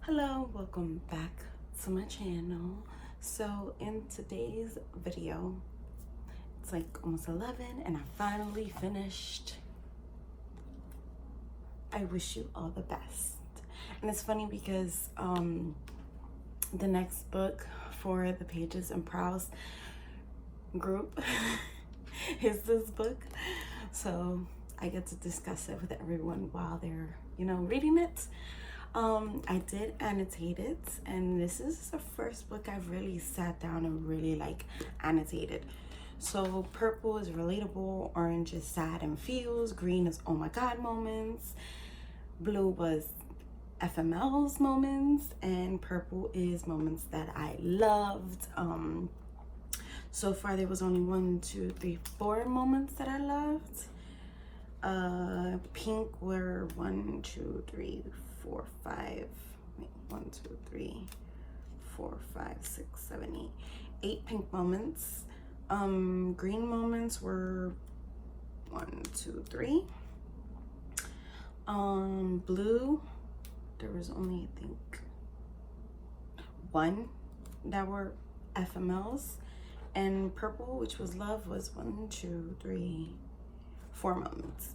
Hello, welcome back to my channel. So in today's video, it's like almost 11 and I finally finished I Wish You All the Best. And it's funny because the next book for the Pages and Prowse group is this book. So I get to discuss it with everyone while they're, reading it. I did annotate it, and this is the first book I've really sat down and really annotated. So purple is relatable, orange is sad and feels, green is oh my god moments, blue was FML's moments, and purple is moments that I loved. So far there was only 4 moments that I loved. Pink were 1, 2, 3, 4, 5. Wait, 1, 2, 3, 4, 5, 6, 7, 8. 8 pink moments. Green moments were 1, 2, 3. Blue, there was only I think 1 that were FMLs, and purple, which was love, was 1, 2, 3, 4 moments.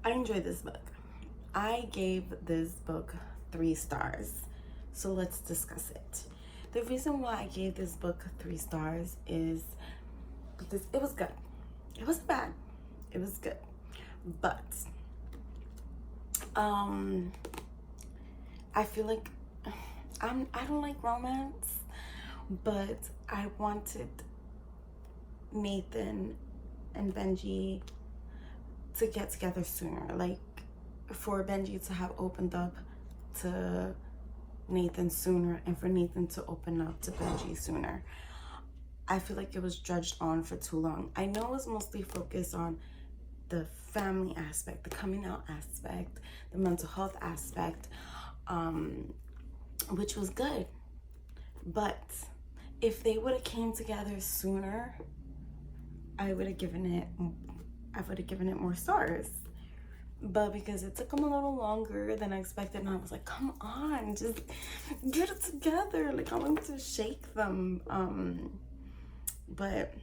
I enjoyed this book. I gave this book 3 stars. So let's discuss it. The reason why I gave this book 3 stars is because it was good. It wasn't bad. It was good. But I feel like I don't like romance, but I wanted Nathan and Benji to get together sooner, like for Benji to have opened up to Nathan sooner and for Nathan to open up to Benji sooner. I feel like it was drudged on for too long. I know it was mostly focused on the family aspect, the coming out aspect, the mental health aspect, which was good. But if they would have came together sooner, I would have given it more stars. But because it took them a little longer than I expected, and I was like, come on, just get it together. Like, I want to shake them. But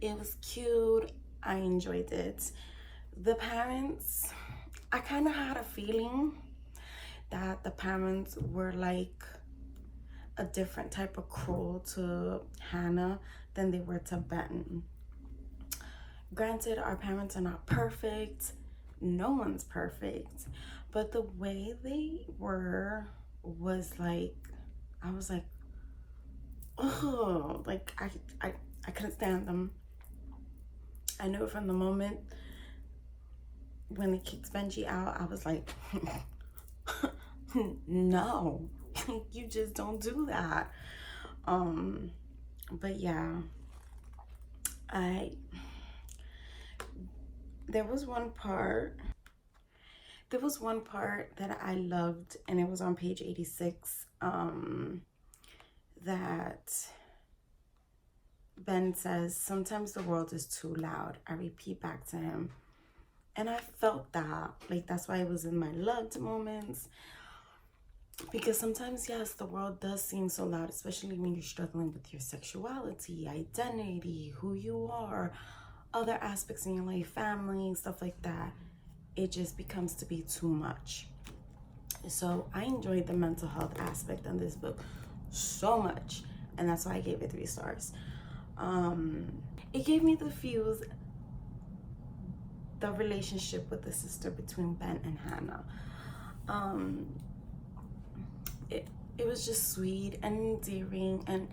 it was cute. I enjoyed it. The parents, I kind of had a feeling that the parents were like a different type of cruel to Hannah than they were to Ben. Granted, our parents are not perfect. No one's perfect. But the way they were was like, I was like, oh, like I couldn't stand them. I knew from the moment when they kicked Benji out, I was like, no, you just don't do that. But yeah, there was one part that I loved, and it was on page 86, that Ben says, sometimes the world is too loud. I repeat back to him. And I felt that. Like, that's why it was in my loved moments. Because sometimes, yes, the world does seem so loud, especially when you're struggling with your sexuality, identity, who you are, other aspects in your life, family, stuff like that. It just becomes to be too much. So I enjoyed the mental health aspect in this book so much, and that's why I gave it 3 stars. It gave me the feels, the relationship with the sister between Ben and Hannah. It was just sweet and endearing, and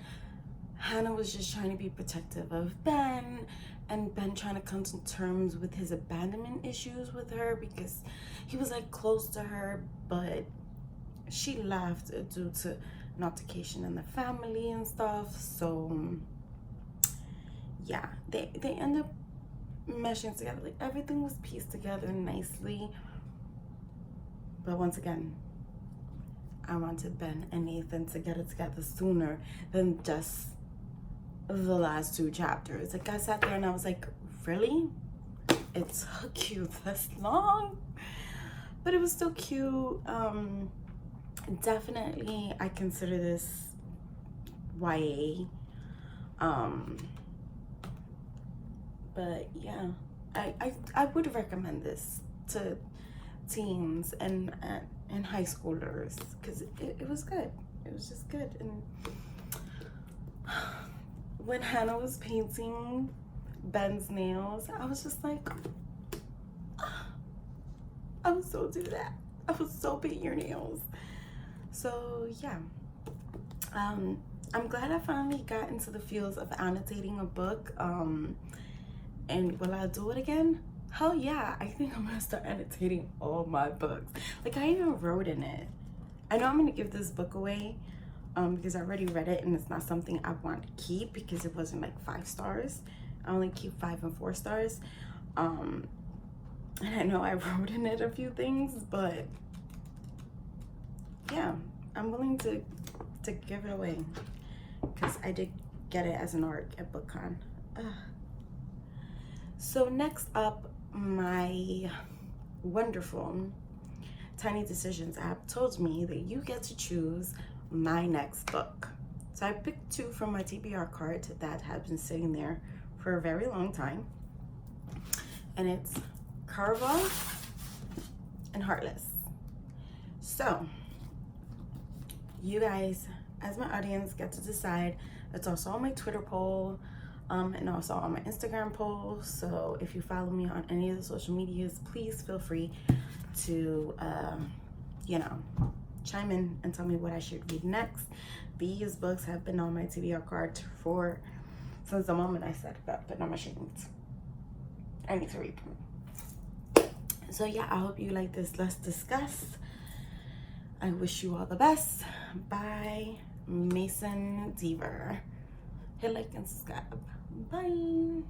Hannah was just trying to be protective of Ben, and Ben trying to come to terms with his abandonment issues with her because he was like close to her, but she left due to an altercation in the family and stuff. So yeah, they end up meshing together. Like, everything was pieced together nicely. But once again, I wanted Ben and Nathan to get it together sooner than just the last 2 chapters. Like, I sat there and I was like, really? It took you this long? but it was still cute. Definitely I consider this YA. But yeah, I would recommend this to teens and high schoolers, because it was good. It was just good. And when Hannah was painting Ben's nails, I was just like, I would so do that. I would so paint your nails. So yeah, I'm glad I finally got into the feels of annotating a book. And will I do it again? Hell yeah, I think I'm gonna start annotating all my books. Like, I even wrote in it. I know I'm gonna give this book away because I already read it and it's not something I want to keep because it wasn't like 5 stars. I only keep 5 and 4 stars. And I know I wrote in it a few things, but yeah, I'm willing to give it away because I did get it as an art at BookCon. So next up, my wonderful Tiny Decisions app told me that you get to choose my next book. So I picked 2 from my TBR card that had been sitting there for a very long time. And it's Caraval and Heartless. So you guys, as my audience, get to decide. It's also on my Twitter poll. And also on my Instagram poll. So if you follow me on any of the social medias, please feel free to, you know, chime in and tell me what I should read next. These books have been on my TBR card since the moment I set it up, but I'm ashamed. I need to read them. So yeah, I hope you like this Let's Discuss. I wish you all the best. Bye, Mason Deaver. Hit like and subscribe. Bye.